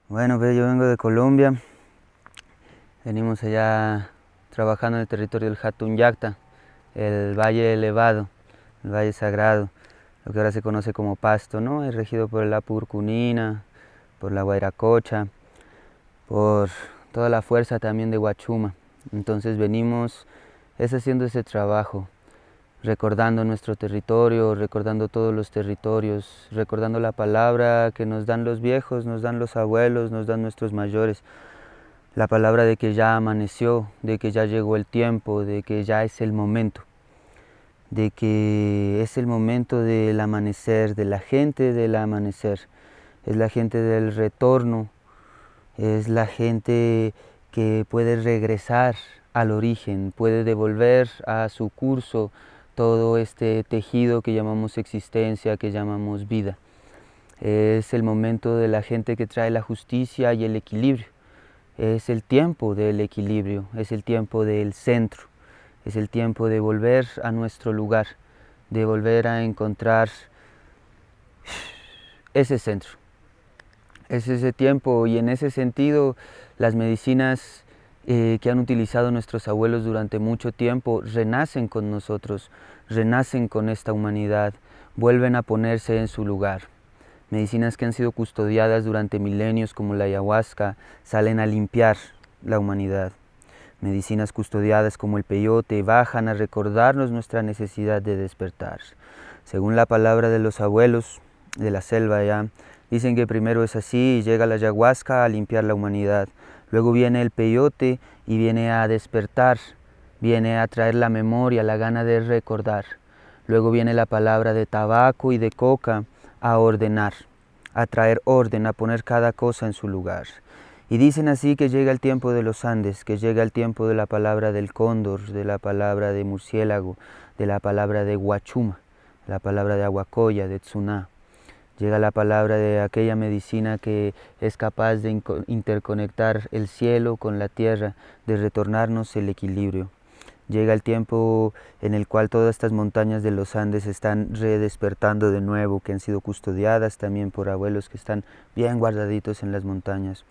Bueno, pues yo vengo de Colombia, venimos allá trabajando en el territorio del Hatun Yacta, el Valle Elevado, el Valle Sagrado, lo que ahora se conoce como Pasto, ¿no? Es regido por el Apu Urcunina, por la Guairacocha, por toda la fuerza también de Huachuma. Entonces venimos haciendo ese trabajo, recordando nuestro territorio, recordando todos los territorios, recordando la palabra que nos dan los viejos, nos dan los abuelos, nos dan nuestros mayores. La palabra de que ya amaneció, de que ya llegó el tiempo, de que ya es el momento, de que es el momento del amanecer, de la gente del amanecer, es la gente del retorno, es la gente que puede regresar al origen, puede devolver a su curso todo este tejido que llamamos existencia, que llamamos vida. Es el momento de la gente que trae la justicia y el equilibrio. Es el tiempo del equilibrio, es el tiempo del centro, es el tiempo de volver a nuestro lugar, de volver a encontrar ese centro. Es ese tiempo y en ese sentido las medicinas que han utilizado nuestros abuelos durante mucho tiempo renacen con nosotros, renacen con esta humanidad, vuelven a ponerse en su lugar. Medicinas que han sido custodiadas durante milenios como la ayahuasca salen a limpiar la humanidad. Medicinas custodiadas como el peyote bajan a recordarnos nuestra necesidad de despertar. Según la palabra de los abuelos de la selva ya, dicen que primero es así y llega la ayahuasca a limpiar la humanidad. Luego viene el peyote y viene a despertar, viene a traer la memoria, la gana de recordar. Luego viene la palabra de tabaco y de coca a ordenar, a traer orden, a poner cada cosa en su lugar. Y dicen así que llega el tiempo de los Andes, que llega el tiempo de la palabra del cóndor, de la palabra de murciélago, de la palabra de Huachuma, la palabra de Aguacoya, de Tsuná. Llega la palabra de aquella medicina que es capaz de interconectar el cielo con la tierra, de retornarnos el equilibrio. Llega el tiempo en el cual todas estas montañas de los Andes están redespertando de nuevo, que han sido custodiadas también por abuelos que están bien guardaditos en las montañas.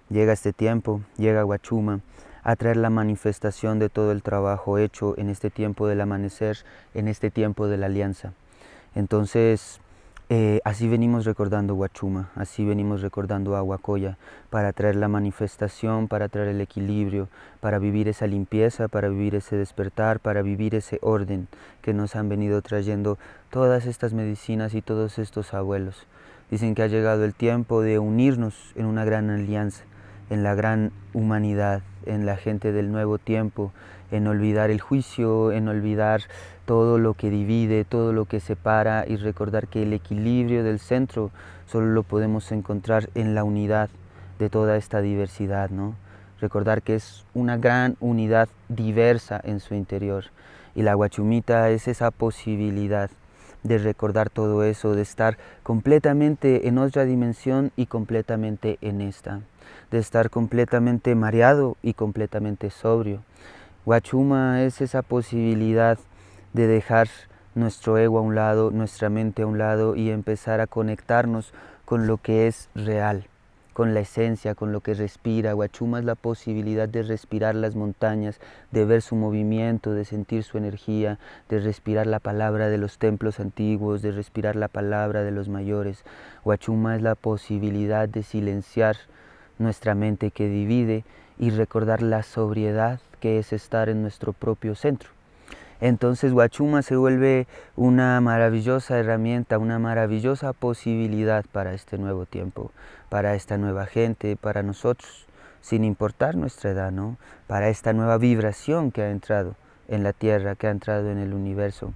Llega este tiempo, llega Huachuma a traer la manifestación de todo el trabajo hecho en este tiempo del amanecer, en este tiempo de la alianza. Entonces, así venimos recordando Huachuma, así venimos recordando a Huacoya, para traer la manifestación, para traer el equilibrio, para vivir esa limpieza, para vivir ese despertar, para vivir ese orden que nos han venido trayendo todas estas medicinas y todos estos abuelos. Dicen que ha llegado el tiempo de unirnos en una gran alianza, en la gran humanidad, en la gente del nuevo tiempo, en olvidar el juicio, en olvidar todo lo que divide, todo lo que separa y recordar que el equilibrio del centro solo lo podemos encontrar en la unidad de toda esta diversidad, ¿no? Recordar que es una gran unidad diversa en su interior y la Huachumita es esa posibilidad de recordar todo eso, de estar completamente en otra dimensión y completamente en esta, de estar completamente mareado y completamente sobrio. Huachuma es esa posibilidad de dejar nuestro ego a un lado, nuestra mente a un lado y empezar a conectarnos con lo que es real, con la esencia, con lo que respira. Huachuma es la posibilidad de respirar las montañas, de ver su movimiento, de sentir su energía, de respirar la palabra de los templos antiguos, de respirar la palabra de los mayores. Huachuma es la posibilidad de silenciar nuestra mente que divide y recordar la sobriedad que es estar en nuestro propio centro. Entonces Huachuma se vuelve una maravillosa herramienta, una maravillosa posibilidad para este nuevo tiempo, para esta nueva gente, para nosotros, sin importar nuestra edad, ¿no? Para esta nueva vibración que ha entrado en la Tierra, que ha entrado en el universo.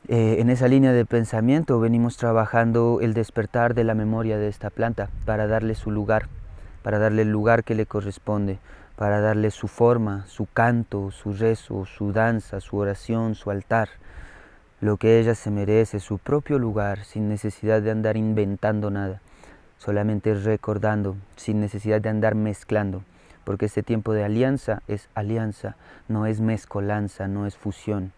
En esa línea de pensamiento venimos trabajando el despertar de la memoria de esta planta para darle su lugar, para darle el lugar que le corresponde, para darle su forma, su canto, su rezo, su danza, su oración, su altar, lo que ella se merece, su propio lugar, sin necesidad de andar inventando nada, solamente recordando, sin necesidad de andar mezclando, porque este tiempo de alianza, no es mezcolanza, no es fusión.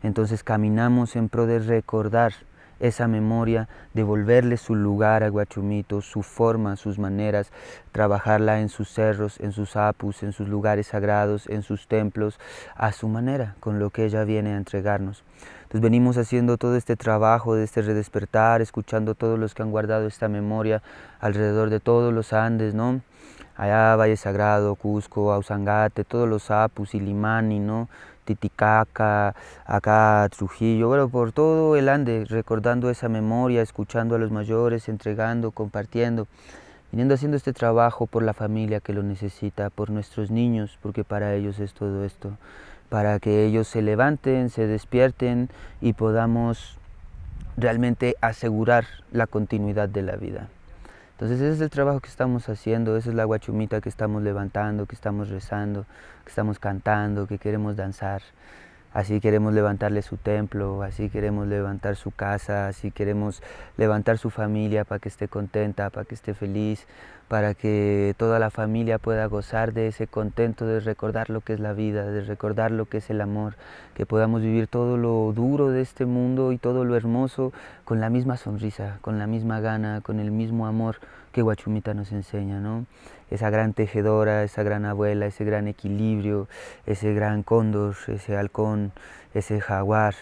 Entonces caminamos en pro de recordar esa memoria, devolverle su lugar a Guachumito, su forma, sus maneras, trabajarla en sus cerros, en sus apus, en sus lugares sagrados, en sus templos, a su manera, con lo que ella viene a entregarnos. Entonces venimos haciendo todo este trabajo de este redespertar, escuchando a todos los que han guardado esta memoria alrededor de todos los Andes, ¿no? Allá Valle Sagrado, Cusco, Ausangate, todos los apus, Ilimani, ¿no? Titicaca, acá Trujillo, bueno, por todo el Ande, recordando esa memoria, escuchando a los mayores, entregando, compartiendo, viniendo haciendo este trabajo por la familia que lo necesita, por nuestros niños, porque para ellos es todo esto, para que ellos se levanten, se despierten y podamos realmente asegurar la continuidad de la vida. Entonces ese es el trabajo que estamos haciendo, esa es la guachumita que estamos levantando, que estamos rezando, que estamos cantando, que queremos danzar. Así queremos levantarle su templo, así queremos levantar su casa, así queremos levantar su familia para que esté contenta, para que esté feliz, para que toda la familia pueda gozar de ese contento de recordar lo que es la vida, de recordar lo que es el amor, que podamos vivir todo lo duro de este mundo y todo lo hermoso con la misma sonrisa, con la misma gana, con el mismo amor que Guachumita nos enseña, ¿no? Esa gran tejedora, esa gran abuela, ese gran equilibrio, ese gran cóndor, ese halcón, ese jaguar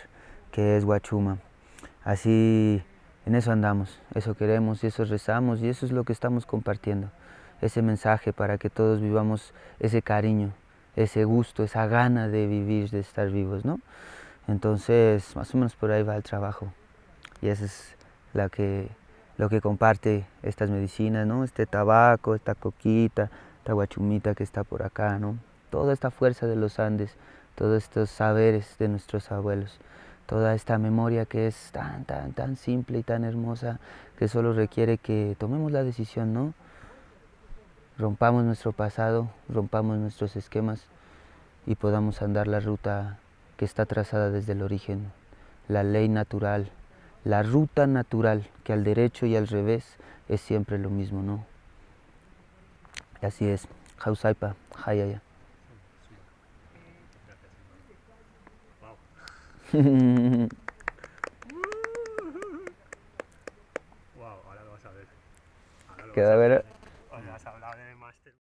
que es Guachuma. Así, en eso andamos, eso queremos y eso rezamos y eso es lo que estamos compartiendo. Ese mensaje para que todos vivamos ese cariño, ese gusto, esa gana de vivir, de estar vivos, ¿no? Entonces, más o menos por ahí va el trabajo. Y eso es lo que comparte estas medicinas, ¿no? Este tabaco, esta coquita, esta guachumita que está por acá, ¿no? Toda esta fuerza de los Andes, todos estos saberes de nuestros abuelos, toda esta memoria que es tan simple y tan hermosa que solo requiere que tomemos la decisión, ¿no? Rompamos nuestro pasado, rompamos nuestros esquemas y podamos andar la ruta que está trazada desde el origen, la ley natural, la ruta natural, que al derecho y al revés es siempre lo mismo, ¿no? Y así es. Jausaipa, Jayaya. Wow, ahora lo vas a ver. Ahora lo vas Queda a ver. ver. Ahora has hablado de máster.